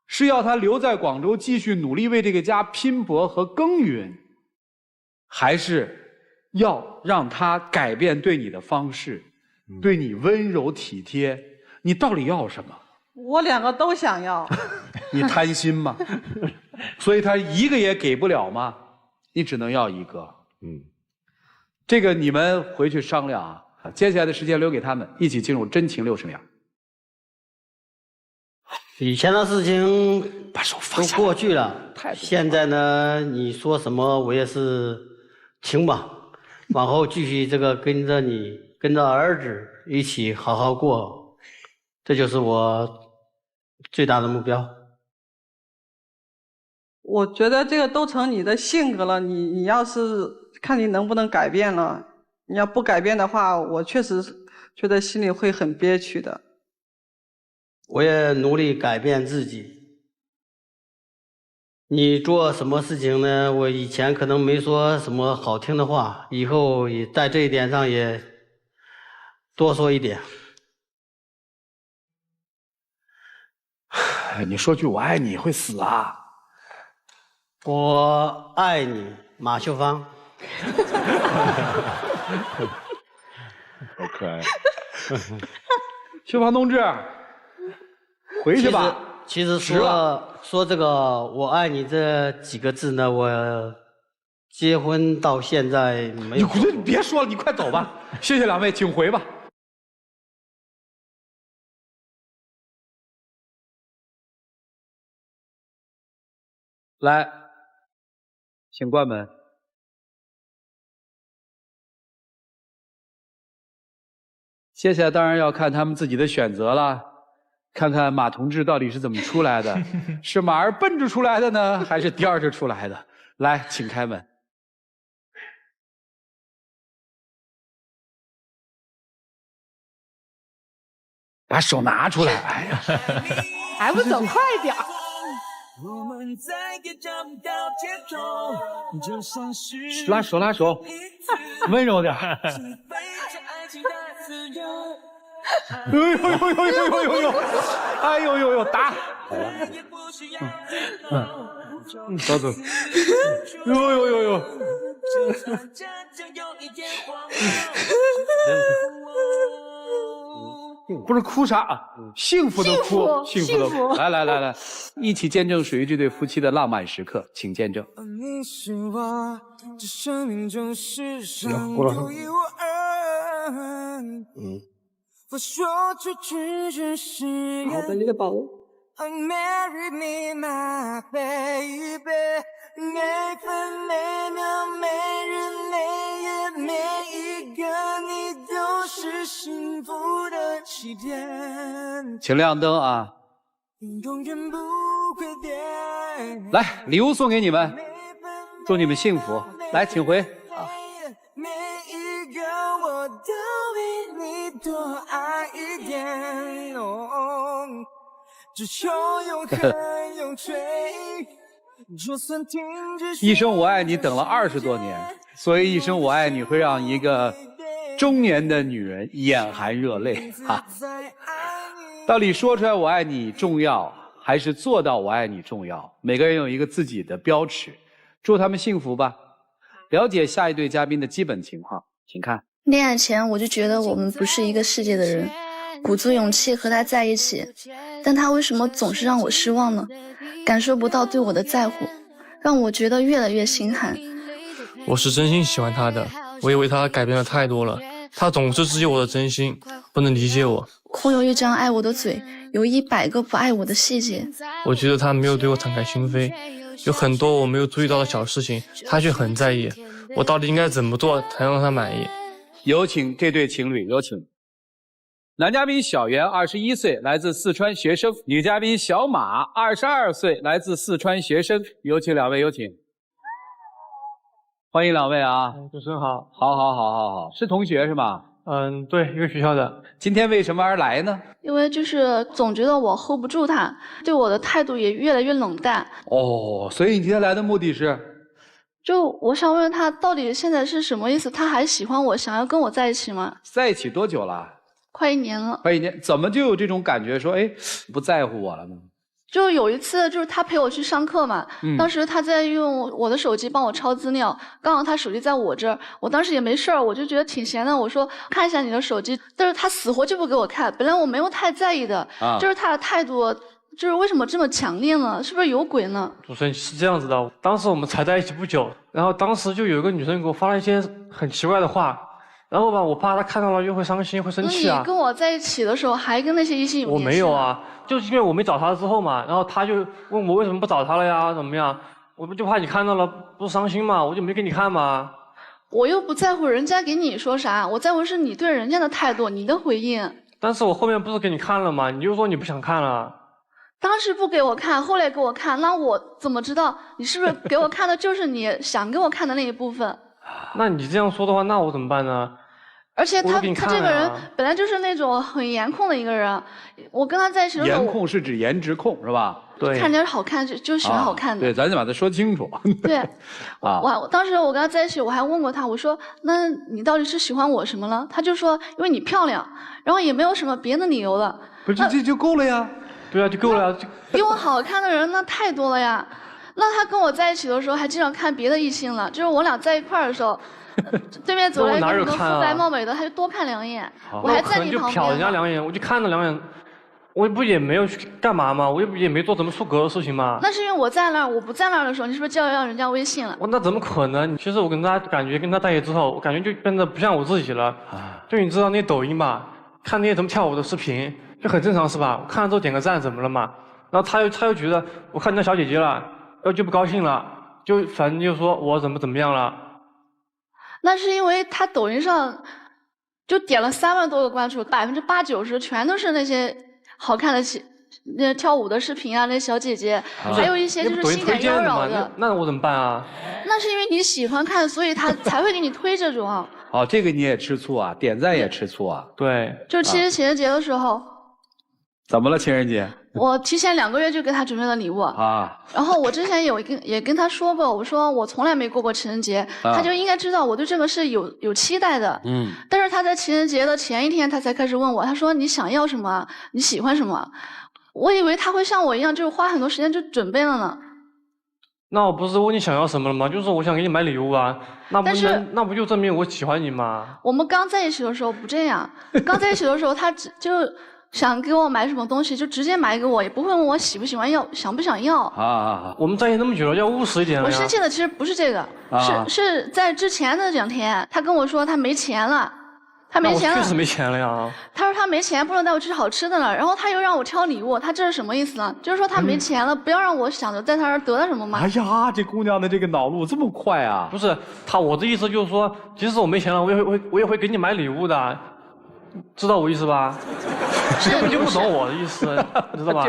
是要他留在广州继续努力为这个家拼搏和耕耘，还是要让他改变对你的方式，对你温柔体贴？你到底要什么？我2个都想要。你贪心吗？所以他一个也给不了吗？你只能要一个。这个你们回去商量啊。接下来的时间留给他们，一起进入真情60秒。以前的事情把手放下都过去了，现在呢，你说什么我也是听吧。往后继续这个跟着你，跟着儿子一起好好过，这就是我最大的目标。我觉得这个都成你的性格了，你要是看你能不能改变了，你要不改变的话，我确实觉得心里会很憋屈的。我也努力改变自己。你做什么事情呢？我以前可能没说什么好听的话，以后也在这一点上也多说一点。你说句我爱你会死啊！我爱你，马秀芳。好可爱。秀芳同志，回去吧。其实说这个我爱你这几个字呢，我结婚到现在没有。你别说了，你快走吧。谢谢2位，请回吧。来，请关门。接下来当然要看他们自己的选择了，看看马同志到底是怎么出来的，是马儿奔着出来的呢，还是颠着出来的？来，请开门。把手拿出来，哎呀，还不走快点儿。拉手拉手，温柔点。哎呦呦呦呦呦呦！哎呦呦呦，打！走走。呦呦呦呦！不是哭啥？幸福的哭，幸福的哭。来来来来，一起见证属于这对夫妻的浪漫时刻，请见证。你是我，这生命中世上独一无二。我说出去只是缘。好的，你的宝。Marry me, my baby。每分每秒每日每夜每一个你都是幸福的起点。请亮灯啊！永远不会变。来，礼物送给你们，祝你们幸福。来，请回。每一个我都比你多爱一点。只求永恒永垂。一生我爱你等了20多年，所以一生我爱你会让一个中年的女人眼含热泪哈。到底说出来我爱你重要，还是做到我爱你重要？每个人有一个自己的标尺，祝他们幸福吧。了解下一对嘉宾的基本情况，请看。恋爱前我就觉得我们不是一个世界的人，鼓足勇气和他在一起，但他为什么总是让我失望呢？感受不到对我的在乎，让我觉得越来越心寒。我是真心喜欢他的，我也为他改变了太多了，他总是只有我的真心，不能理解我。空有一张爱我的嘴，有100个不爱我的细节。我觉得他没有对我敞开心扉，有很多我没有注意到的小事情，他却很在意。我到底应该怎么做才能让他满意？有请这对情侣，有请。男嘉宾小袁21岁，来自四川学生；女嘉宾小马22岁，来自四川学生。有请两位，有请。欢迎两位啊！主持人好。好，是同学是吗？对，一个学校的。今天为什么而来呢？因为就是总觉得我 hold 不住他，对我的态度也越来越冷淡。哦，所以你今天来的目的是？就我想问他到底现在是什么意思？他还喜欢我，想要跟我在一起吗？在一起多久了？快1年了。快1年，怎么就有这种感觉说，哎，不在乎我了呢？就有一次，就是他陪我去上课嘛，当时他在用我的手机帮我抄资料，刚好他手机在我这儿，我当时也没事儿，我就觉得挺闲的，我说看一下你的手机，但是他死活就不给我看，本来我没有太在意的，就是他的态度，就是为什么这么强烈呢？是不是有鬼呢？主持人是这样子的，当时我们才在一起不久，然后当时就有一个女生给我发了一些很奇怪的话。然后吧，我怕他看到了又会伤心，会生气啊。你跟我在一起的时候还跟那些异性有联系？我没有啊，就是因为我没找他之后嘛，然后他就问我为什么不找他了呀，怎么样？我不就怕你看到了不伤心嘛，我就没给你看嘛。我又不在乎人家给你说啥，我在乎是你对人家的态度，你的回应。但是我后面不是给你看了吗？你就说你不想看了。当时不给我看，后来给我看，那我怎么知道你是不是给我看的就是你想给我看的那一部分？那你这样说的话，那我怎么办呢？而且他这个人本来就是那种很颜控的一个人，我跟他在一起的时候，颜控是指颜值控是吧？对，看起来好看就喜欢好看的。对，咱就把它说清楚。对，我当时我跟他在一起，我还问过他，我说那你到底是喜欢我什么了？他就说因为你漂亮，然后也没有什么别的理由了。不是这就够了呀？对啊，就够了呀。比我好看的人那太多了呀。那他跟我在一起的时候还经常看别的异性了，就是我俩在一块儿的时候。对面走来一个什么肤白貌美的，他就多看2眼，我还在你旁边。就瞟人家2眼，我就看了2眼，我不也没有去干嘛吗？我也没做什么出格的事情吗？那是因为我在那儿，我不在那儿的时候，你是不是就要人家微信了？那怎么可能？其实我跟他感觉跟他在一起之后，我感觉就变得不像我自己了。就你知道那些抖音吧，看那些什么跳舞的视频，就很正常是吧？我看了之后点个赞怎么了嘛？然后他又觉得我看人家小姐姐了。就不高兴了，就反正就说我怎么样了。那是因为他抖音上就点了3万多个关注，80%、90%全都是那些好看的那跳舞的视频啊，那小姐姐，还有一些就是性感妖娆的。那我怎么办啊？那是因为你喜欢看，所以他才会给你推这种。哦，这个你也吃醋啊？点赞也吃醋啊？对。就是其实情人节的时候。怎么了？情人节？我提前2个月就给他准备了礼物啊。然后我之前也跟他说过，我说我从来没过过情人节，他就应该知道我对这个是有期待的。但是他在情人节的前一天，他才开始问我，他说你想要什么？你喜欢什么？我以为他会像我一样，就是花很多时间就准备了呢。那我不是问你想要什么了吗？就是说我想给你买礼物啊，那不就证明我喜欢你吗？我们刚在一起的时候不这样，刚在一起的时候他就想给我买什么东西就直接买给我，也不会问我喜不喜欢要，想不想要。我们在一起那么久了，要务实一点了呀。我生气的其实不是这个，是在之前的2天，他跟我说他没钱了。他没钱了，我确实没钱了呀。他说他没钱，不能带我吃好吃的了，然后他又让我挑礼物，他这是什么意思呢？就是说他没钱了，不要让我想着在他那儿得到什么嘛。哎呀，这姑娘的这个脑路这么快啊！不是我的意思就是说，即使我没钱了，我也会给你买礼物的，知道我意思吧？你根本就不懂我的意思，知道吧？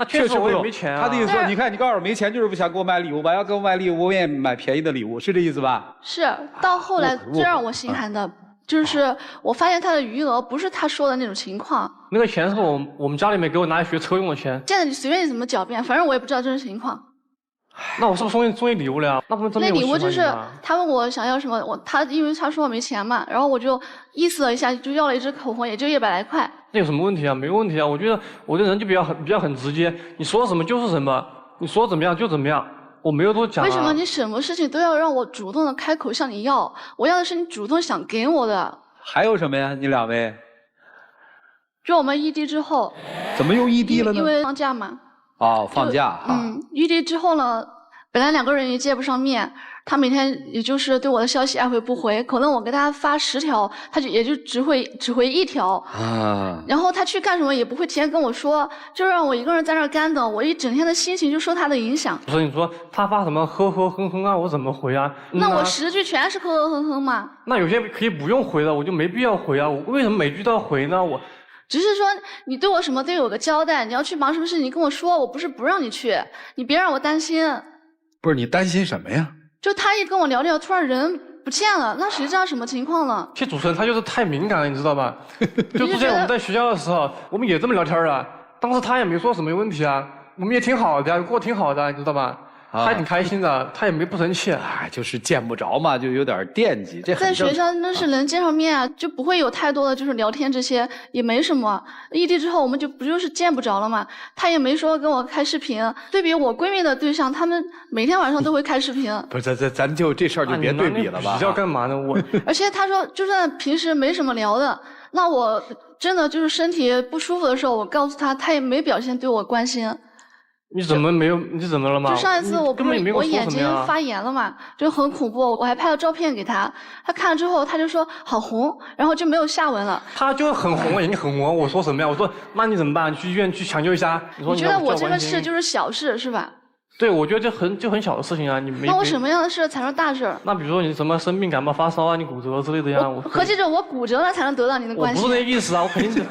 确实我也没钱啊。他的意思说，你看你告诉我没钱，就是不想给我买礼物吧？要给我买礼物，我愿意买便宜的礼物，是这意思吧？是，到后来最让我心寒的。就是我发现他的余额不是他说的那种情况，那个钱是我们家里面给我拿来学车用的钱。现在你随便你怎么狡辩，反正我也不知道真实情况。那我是不是送你礼物了呀？那不能证明我喜欢你吗？那礼物就是他问我想要什么，因为他说我没钱嘛，然后我就意思了一下，就要了一支口红，也就100来块。那有什么问题啊？没问题啊！我觉得我这人就比较很直接，你说什么就是什么，你说怎么样就怎么样。我没有多讲。为什么你什么事情都要让我主动的开口向你要？我要的是你主动想给我的。还有什么呀？你2位？就我们异地之后。怎么又异地了呢？因为放假嘛。哦，放假。异地之后呢，本来2个人也见不上面，他每天也就是对我的消息爱回不回，可能我给他发10条，他也就只回1条。然后他去干什么也不会提前跟我说，就让我一个人在那儿干等，我一整天的心情就受他的影响。不是你说他发什么呵呵哼哼啊，我怎么回啊？那我10句全是呵呵哼哼嘛。那有些可以不用回的，我就没必要回啊。我为什么每句都要回呢？我只是说你对我什么都有个交代，你要去忙什么事你跟我说，我不是不让你去，你别让我担心。不是你担心什么呀？就他一跟我聊聊，突然人不见了，那谁知道什么情况了？其实主持人他就是太敏感了，你知道吧？就之前我们在学校的时候，我们也这么聊天啊，当时他也没说什么问题啊，我们也挺好的，过得挺好的，你知道吧？他也挺开心的，他也没不生气。哎，就是见不着嘛，就有点惦记。这在学校那是能见上面啊，就不会有太多的就是聊天这些，也没什么。异地之后我们不就是见不着了吗？他也没说跟我开视频。对比我闺蜜的对象，他们每天晚上都会开视频。不是，咱就这事儿就别对比了吧？比较干嘛呢？我。而且他说，就算平时没什么聊的，那我真的就是身体不舒服的时候，我告诉他，他也没表现对我关心。你怎么没有？你怎么了吗？就上一次我眼睛发炎了嘛，就很恐怖，我还拍了照片给他，他看了之后他就说好红，然后就没有下文了。他就很红，眼睛很红，我说什么呀？我说那你怎么办？去医院去抢救一下。你觉得我这个事就是小事是吧？对，我觉得就很小的事情啊，你没。那我什么样的事才是大事？那比如说你什么生病、感冒、发烧啊，你骨折之类的呀。何记者，我骨折了才能得到你的关心。我不是那意思啊，我肯定。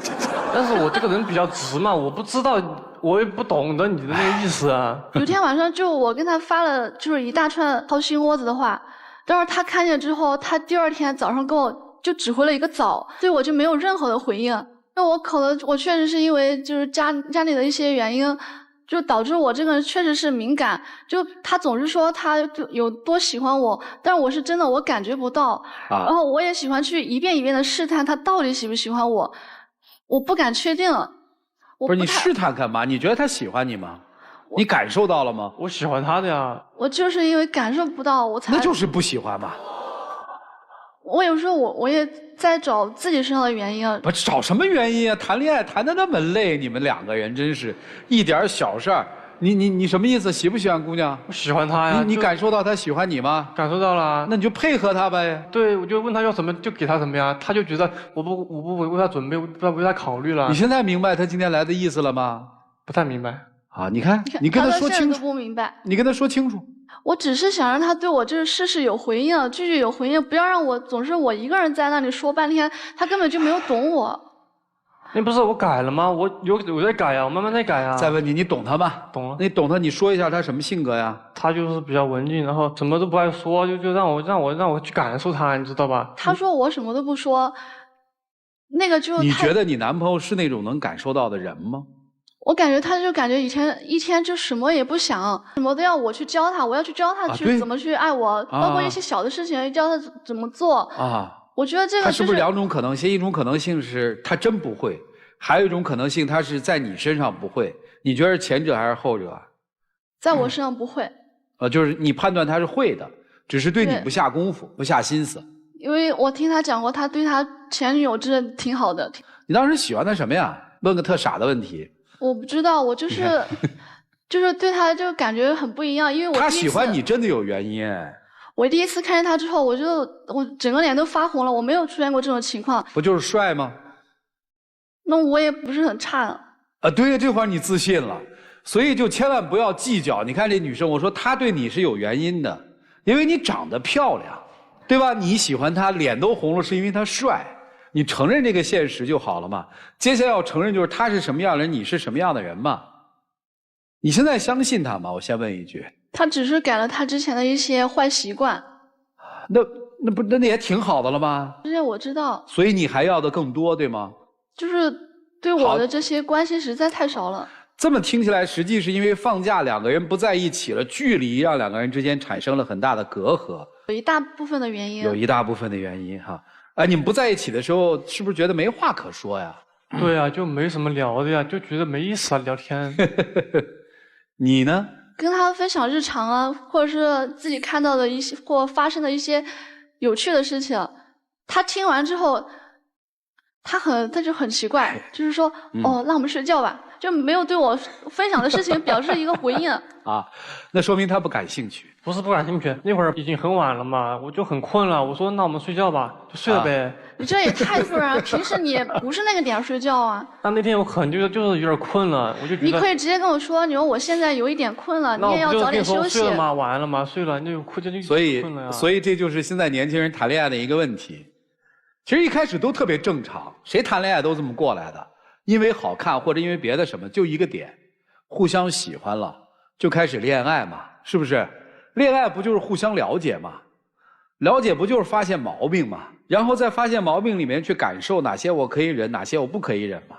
但是我这个人比较直嘛，我不知道。我也不懂得你的那个意思啊。有天晚上就我跟他发了就是一大串掏心窝子的话，但是他看见之后，他第2天早上跟我就只回了一个早，对我就没有任何的回应。那我可能我确实是因为就是家里的一些原因，就导致我这个人确实是敏感。就他总是说他有多喜欢我，但是我是真的我感觉不到。然后我也喜欢去一遍一遍的试探他到底喜不喜欢我，我不敢确定。不是你试探干嘛？你觉得他喜欢你吗？你感受到了吗？我喜欢他的呀。我就是因为感受不到，我才。那就是不喜欢嘛。我有时候我也在找自己身上的原因啊。不找什么原因啊？谈恋爱谈得那么累，你们2个人真是一点小事儿。你什么意思？喜不喜欢姑娘？我喜欢她呀。你感受到她喜欢你吗？感受到了。那你就配合她呗。对，我就问她要什么就给她什么呀。她就觉得我不为她准备，不为她考虑了。你现在明白她今天来的意思了吗？不太明白。啊，你看，你跟他说清楚，都不明白。你跟他说清楚。我只是想让他对我这事事有回应，句句有回应，不要让我总是我一个人在那里说半天，他根本就没有懂我。那不是我改了吗？我有在改啊，我慢慢在改啊。再问你懂他吗？懂了。你懂他，你说一下他什么性格呀？他就是比较文静，然后什么都不爱说，就让我去感受他，你知道吧？他说我什么都不说，那个就你觉得你男朋友是那种能感受到的人吗？我感觉他就感觉以前一天就什么也不想，什么都要我去教他，我要去教他去怎么去爱我，包括一些小的事情教他怎么做啊。我觉得这个他是不是两种可能性？一种可能性是他真不会，还有一种可能性他是在你身上不会。你觉得是前者还是后者？在我身上不会。就是你判断他是会的，只是对你不下功夫，不下心思。因为我听他讲过，他对他前女友真的挺好的。你当时喜欢他什么呀？问个特傻的问题。我不知道，我就是对他就感觉很不一样，因为他喜欢你真的有原因。我第一次看见他之后，我整个脸都发红了，我没有出现过这种情况。不就是帅吗？那我也不是很差啊。对，这会儿你自信了，所以就千万不要计较。你看这女生，我说她对你是有原因的，因为你长得漂亮，对吧？你喜欢她，脸都红了，是因为她帅。你承认这个现实就好了嘛。接下来要承认就是他是什么样的人，你是什么样的人嘛。你现在相信他吗？我先问一句。他只是改了他之前的一些坏习惯。那也挺好的了吗？这些我知道。所以你还要的更多，对吗？就是对我的这些关心实在太少了。这么听起来，实际是因为放假两个人不在一起了，距离让两个人之间产生了很大的隔阂。有一大部分的原因。有一大部分的原因哈。你们不在一起的时候，是不是觉得没话可说呀？对呀，就没什么聊的呀，就觉得没意思啊，聊天。你呢？跟他分享日常啊，或者是自己看到的一些或发生的一些有趣的事情，他听完之后，他就很奇怪，就是说，那我们睡觉吧，就没有对我分享的事情表示一个回应。啊，那说明他不感兴趣。不是不感兴趣，那会儿已经很晚了嘛，我就很困了。我说那我们睡觉吧，就睡了呗。你这也太突然了，平时你也不是那个点睡觉啊。那天我可能就是有点困了，我就觉得。你可以直接跟我说，你说我现在有一点困了，你也要早点休息。睡了吗？晚了吗？睡了，那就困了呀。所以这就是现在年轻人谈恋爱的一个问题。其实一开始都特别正常，谁谈恋爱都这么过来的，因为好看或者因为别的什么，就一个点，互相喜欢了就开始恋爱嘛，是不是？恋爱不就是互相了解吗？了解不就是发现毛病吗？然后在发现毛病里面去感受哪些我可以忍，哪些我不可以忍吗？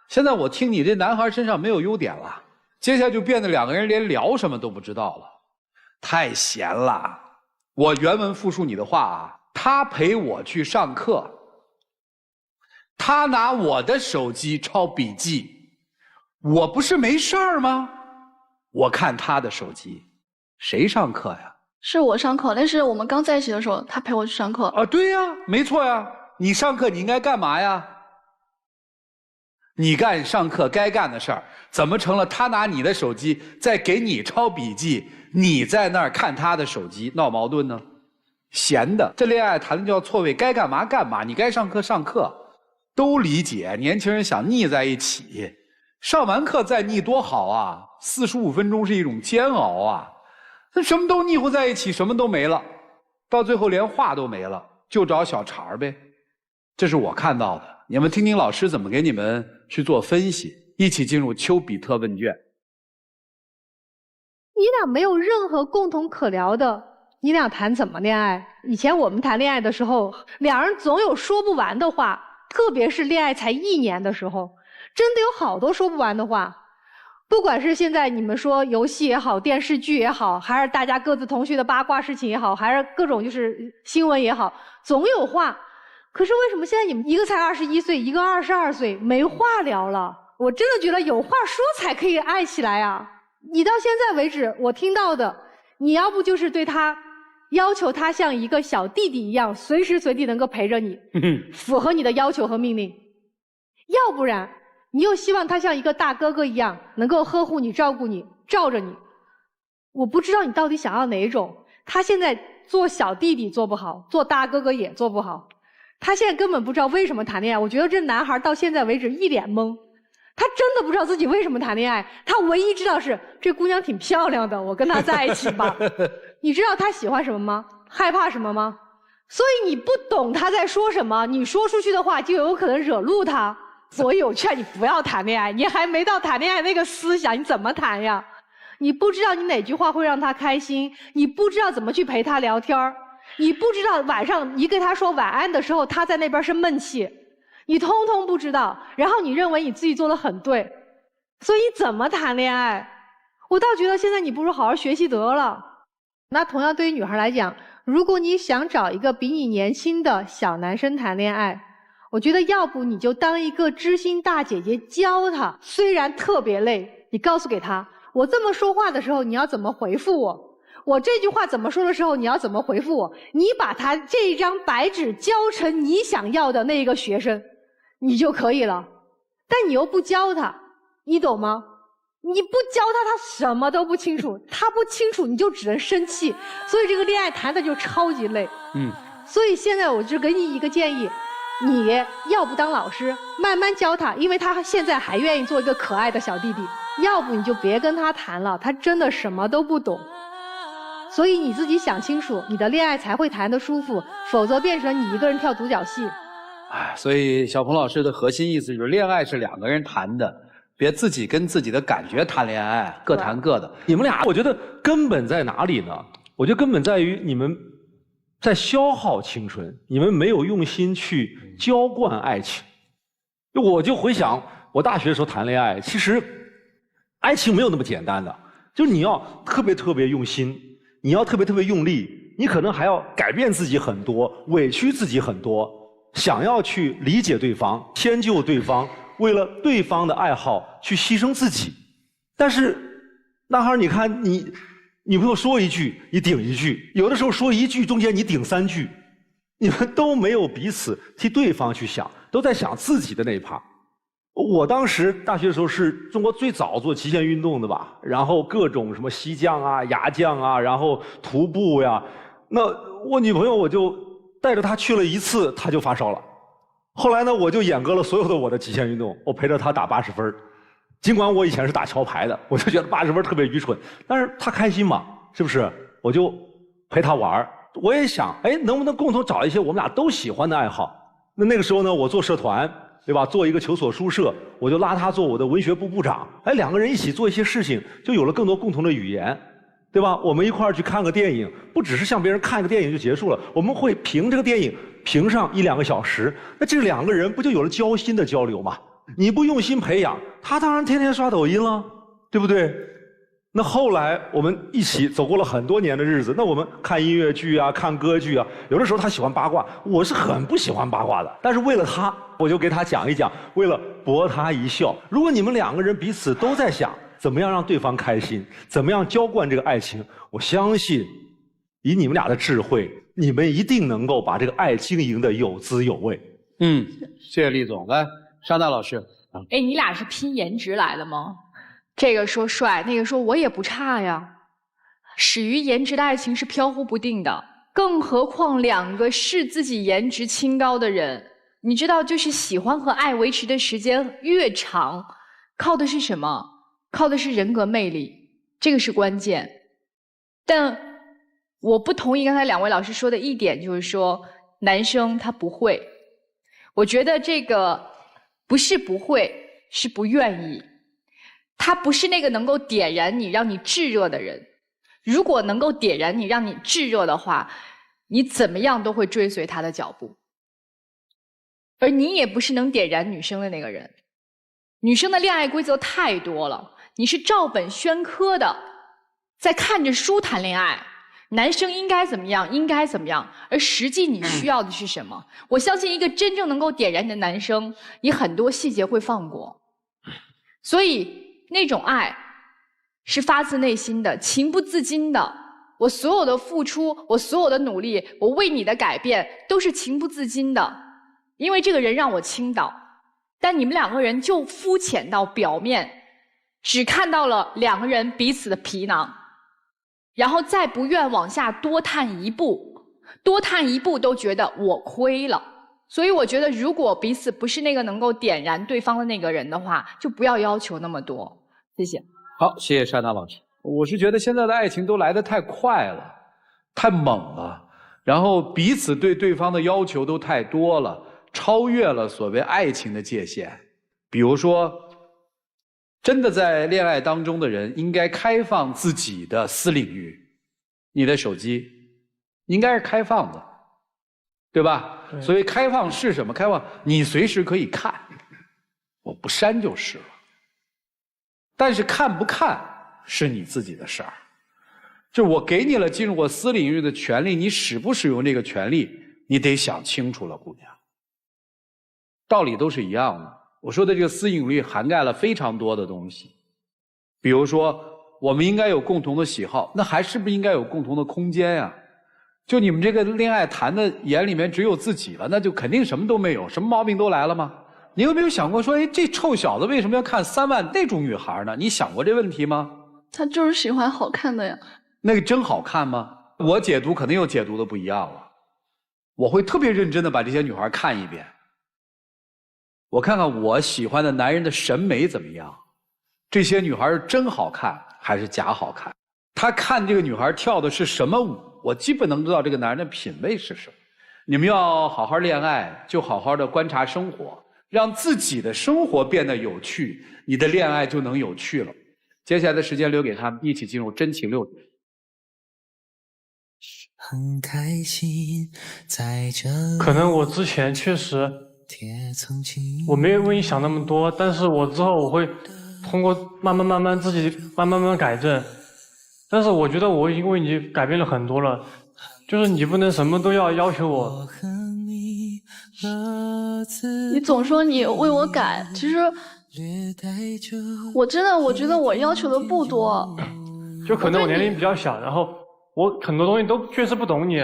现在我听你这男孩身上没有优点了，接下来就变得两个人连聊什么都不知道了，太闲了。我原文复述你的话啊，他陪我去上课，他拿我的手机抄笔记，我不是没事儿吗？我看他的手机。谁上课呀？是我上课，但是我们刚在一起的时候，他陪我去上课。啊，对呀，没错呀。你上课你应该干嘛呀？你干上课该干的事儿，怎么成了他拿你的手机在给你抄笔记，你在那儿看他的手机，闹矛盾呢？闲的，这恋爱谈的叫错位，该干嘛干嘛，你该上课上课，都理解。年轻人想腻在一起，上完课再腻多好啊！45分钟是一种煎熬啊。那什么都腻乎在一起，什么都没了，到最后连话都没了，就找小茬呗。这是我看到的，你们听听老师怎么给你们去做分析，一起进入丘比特问卷。你俩没有任何共同可聊的，你俩谈怎么恋爱？以前我们谈恋爱的时候，两人总有说不完的话，特别是恋爱才1年的时候，真的有好多说不完的话。不管是现在你们说游戏也好，电视剧也好，还是大家各自同学的八卦事情也好，还是各种就是新闻也好，总有话。可是为什么现在你们一个才21岁，一个22岁，没话聊了？我真的觉得有话说才可以爱起来啊！你到现在为止，我听到的，你要不就是对他要求他像一个小弟弟一样，随时随地能够陪着你，符合你的要求和命令；要不然你又希望他像一个大哥哥一样，能够呵护你、照顾你、罩着你。我不知道你到底想要哪一种。他现在做小弟弟做不好，做大哥哥也做不好。他现在根本不知道为什么谈恋爱。我觉得这男孩到现在为止一脸懵。他真的不知道自己为什么谈恋爱，他唯一知道是这姑娘挺漂亮的，我跟她在一起吧。你知道他喜欢什么吗？害怕什么吗？所以你不懂他在说什么，你说出去的话就有可能惹怒他。所以我劝你不要谈恋爱，你还没到谈恋爱那个思想，你怎么谈呀？你不知道你哪句话会让他开心，你不知道怎么去陪他聊天，你不知道晚上你跟他说晚安的时候，他在那边是闷气，你通通不知道，然后你认为你自己做得很对，所以你怎么谈恋爱？我倒觉得现在你不如好好学习得了。那同样对于女孩来讲，如果你想找一个比你年轻的小男生谈恋爱，我觉得要不你就当一个知心大姐姐教他，虽然特别累，你告诉给他，我这么说话的时候你要怎么回复我，我这句话怎么说的时候你要怎么回复我，你把他这一张白纸教成你想要的那个学生，你就可以了。但你又不教他，你懂吗？你不教他，他什么都不清楚，他不清楚你就只能生气，所以这个恋爱谈的就超级累。所以现在我就给你一个建议，你要不当老师慢慢教他，因为他现在还愿意做一个可爱的小弟弟，要不你就别跟他谈了，他真的什么都不懂。所以你自己想清楚，你的恋爱才会谈得舒服，否则变成你一个人跳独角戏。所以小鹏老师的核心意思就是，恋爱是两个人谈的，别自己跟自己的感觉谈恋爱，各谈各的。你们俩，我觉得根本在哪里呢？我觉得根本在于你们在消耗青春，你们没有用心去浇灌爱情。我就回想我大学的时候谈恋爱，其实爱情没有那么简单的，就是你要特别用心，你要特别用力，你可能还要改变自己很多，委屈自己很多，想要去理解对方，迁就对方，为了对方的爱好去牺牲自己。但是男孩，你看你女朋友说一句你顶一句，有的时候说一句中间你顶3句，你们都没有彼此替对方去想，都在想自己的那一趴。我当时大学的时候是中国最早做极限运动的吧，然后各种什么溪降啊、崖降啊，然后徒步呀。那我女朋友我就带着她去了1次，她就发烧了。后来呢，我就阉割了所有的我的极限运动，我陪着她打80分。尽管我以前是打桥牌的，我就觉得80分特别愚蠢，但是她开心嘛，是不是？我就陪她玩。我也想，能不能共同找一些我们俩都喜欢的爱好？那个时候呢，我做社团，对吧？做一个求索书社，我就拉她做我的文学部部长。两个人一起做一些事情，就有了更多共同的语言，对吧？我们一块儿去看个电影，不只是像别人看个电影就结束了，我们会评这个电影，评上1-2个小时。那这2个人不就有了交心的交流吗？你不用心培养，他当然天天刷抖音了，对不对？那后来我们一起走过了很多年的日子，那我们看音乐剧啊，看歌剧啊，有的时候他喜欢八卦，我是很不喜欢八卦的，但是为了他，我就给他讲一讲，为了博他一笑。如果你们2个人彼此都在想怎么样让对方开心，怎么样浇灌这个爱情，我相信以你们俩的智慧，你们一定能够把这个爱经营的有滋有味。谢谢厉总。来，沙娜老师。你俩是拼颜值来的吗？这个说帅，那个说我也不差呀。始于颜值的爱情是飘忽不定的，更何况2个视自己颜值清高的人，你知道，就是喜欢和爱维持的时间越长，靠的是什么？靠的是人格魅力，这个是关键。但我不同意刚才2位老师说的一点，就是说男生他不会。我觉得这个不是不会，是不愿意。他不是那个能够点燃你让你炙热的人，如果能够点燃你让你炙热的话，你怎么样都会追随他的脚步。而你也不是能点燃女生的那个人。女生的恋爱规则太多了，你是照本宣科的在看着书谈恋爱，男生应该怎么样应该怎么样，而实际你需要的是什么？我相信一个真正能够点燃你的男生，你很多细节会放过。所以那种爱是发自内心的，情不自禁的。我所有的付出，我所有的努力，我为你的改变都是情不自禁的，因为这个人让我倾倒。但你们2个人就肤浅到表面，只看到了2个人彼此的皮囊，然后再不愿往下多探一步，多探一步都觉得我亏了，所以我觉得，如果彼此不是那个能够点燃对方的那个人的话，就不要要求那么多。谢谢。好，谢谢珊娜老师。我是觉得现在的爱情都来得太快了，太猛了，然后彼此对对方的要求都太多了，超越了所谓爱情的界限。比如说，真的在恋爱当中的人应该开放自己的私领域，你的手机应该是开放的，对吧？对。所以开放是什么？开放你随时可以看，我不删就是了。但是看不看是你自己的事儿，就我给你了进入我私领域的权利，你使不使用这个权利，你得想清楚了，姑娘。道理都是一样的。我说的这个私领域涵盖了非常多的东西，比如说我们应该有共同的喜好，那还是不是应该有共同的空间呀？就你们这个恋爱谈的眼里面只有自己了，那就肯定什么都没有，什么毛病都来了吗？你有没有想过说，哎，这臭小子为什么要看3万那种女孩呢？你想过这问题吗？他就是喜欢好看的呀。那个真好看吗？我解读肯定又解读的不一样了。我会特别认真的把这些女孩看一遍，我看看我喜欢的男人的审美怎么样，这些女孩是真好看还是假好看？他看这个女孩跳的是什么舞，我基本能知道这个男人的品味是什么。你们要好好恋爱，就好好的观察生活，让自己的生活变得有趣，你的恋爱就能有趣了。接下来的时间留给他们，一起进入真情6点。很开心在这可能我之前确实我没有为你想那么多，但是我之后我会通过慢慢自己慢慢改正。但是我觉得我已经为你改变了很多了，就是你不能什么都要求我。你总说你为我改，其实我觉得我要求的不多。就可能我年龄比较小，然后我很多东西都确实不懂你，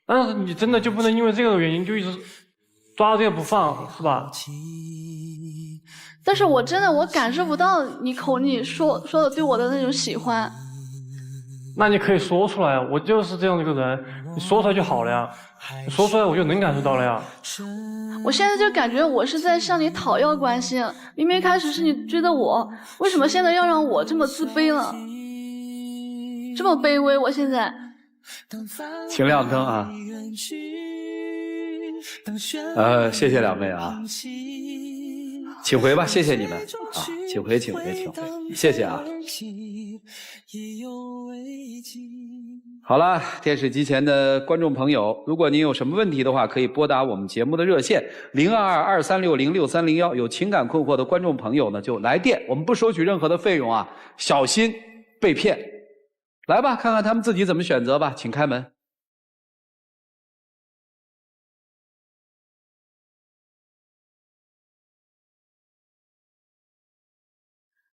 但是你真的就不能因为这个原因就一直抓着这个不放，是吧？但是我真的我感受不到你口里说的对我的那种喜欢。那你可以说出来，我就是这样一个人，你说出来就好了呀，你说出来我就能感受到了呀。我现在就感觉我是在向你讨要关心，明明开始是你追的我，为什么现在要让我这么自卑了？这么卑微，我现在。请亮灯啊！谢谢两位啊，请回吧，谢谢你们啊，请回，谢谢啊。好了，电视机前的观众朋友，如果您有什么问题的话，可以拨打我们节目的热线022-2360-6301，有情感困惑的观众朋友呢，就来电，我们不收取任何的费用啊，小心被骗。来吧，看看他们自己怎么选择吧，请开门。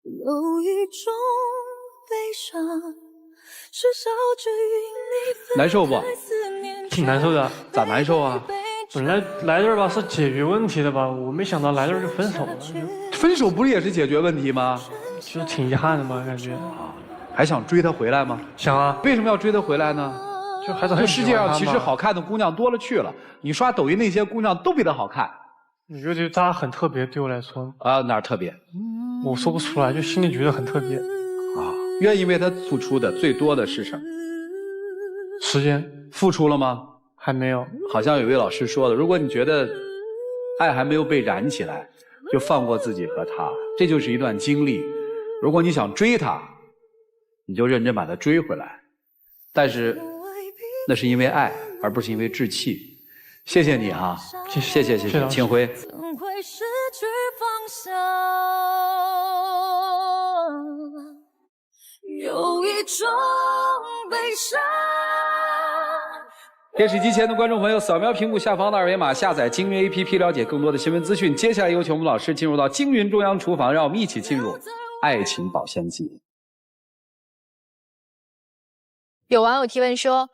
有一种悲伤是烧着云里难受不？挺难受的。咋难受啊？本来来这儿吧是解决问题的吧，我没想到来这儿就分手了。分手不是也是解决问题吗？就是挺遗憾的吧，感觉。还想追她回来吗？想啊。为什么要追她回来呢？就还是很喜欢她嘛。这世界上其实好看的姑娘多了去了，你刷抖音那些姑娘都比她好看。我觉得她很特别，对我来说。啊，哪儿特别？我说不出来，就心里觉得很特别。啊，愿意为她付出的最多的是什么？时间。付出了吗？还没有。好像有位老师说的，如果你觉得爱还没有被燃起来，就放过自己和他，这就是一段经历。如果你想追他，你就认真把他追回来，但是那是因为爱，而不是因为志气。谢谢你啊，谢谢，请回。怎会失去方向？有一种悲伤。电视机前的观众朋友，扫描屏幕下方的二维码，下载京云 APP， 了解更多的新闻资讯。接下来有请我们老师进入到京云中央厨房，让我们一起进入爱情保鲜剂。有网友提问说，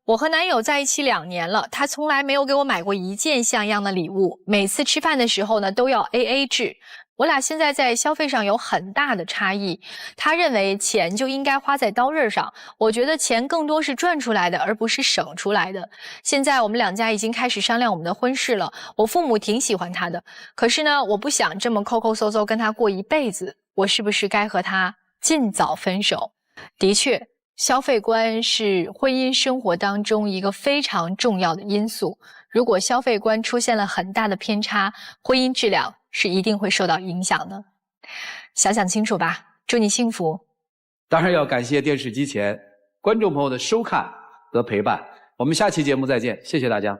我和男友在一起2年了，他从来没有给我买过一件像样的礼物，每次吃饭的时候呢都要 AA 制。我俩现在在消费上有很大的差异。他认为钱就应该花在刀刃上，我觉得钱更多是赚出来的，而不是省出来的。现在我们两家已经开始商量我们的婚事了，我父母挺喜欢他的，可是呢，我不想这么抠抠搜搜跟他过一辈子，我是不是该和他尽早分手？的确，消费观是婚姻生活当中一个非常重要的因素。如果消费观出现了很大的偏差，婚姻质量是一定会受到影响的。想想清楚吧，祝你幸福。当然要感谢电视机前观众朋友的收看和陪伴，我们下期节目再见，谢谢大家。